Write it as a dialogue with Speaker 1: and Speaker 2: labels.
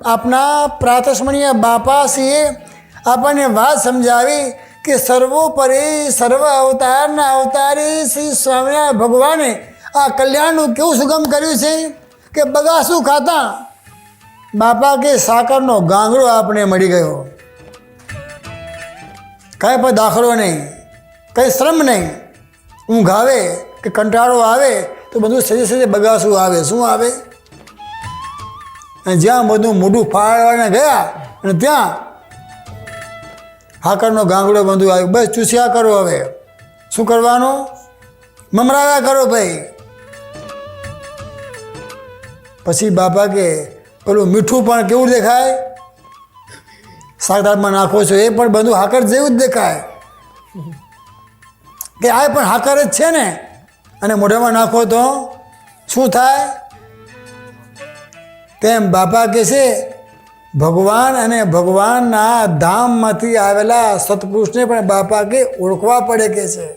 Speaker 1: આપના પ્રાતસ્મરણીય બાપાશ્રીએ આપણને વાત સમજાવી કે સર્વોપરી સર્વ અવતારના અવતારી શ્રી સ્વામિનારાયણ ભગવાને આ કલ્યાણનું કેવું સુગમ કર્યું છે કે બગાસું ખાતા બાપા કે સાકરનો ગાંગડો આપણે મળી ગયો. કાંઈ પણ દાખલો નહીં, કંઈ શ્રમ નહીં. ઊંઘ આવે કે કંટાળો આવે તો બધું સજે સજે બગાસું આવે. શું આવે? અને જ્યાં બધું મોઢું ફાળવાને ગયા અને ત્યાં હાકરનો ગાંગડો બધું આવ્યું. બસ ચૂસ્યા કરો. હવે શું કરવાનું? મમરાવ્યા કરો ભાઈ. પછી બાપા કે પેલું મીઠું પણ કેવું દેખાય? શાકદાળમાં નાખો છો એ પણ બધું હાકર જેવું જ દેખાય કે આ પણ હાકર જ છે ને. અને મોઢામાં નાખો તો શું થાય? તેમ બાપા કહે છે ભગવાન અને ભગવાનના ધામમાંથી આવેલા સત્પુરુષને પણ બાપા કે ઓળખવા પડે કે છે.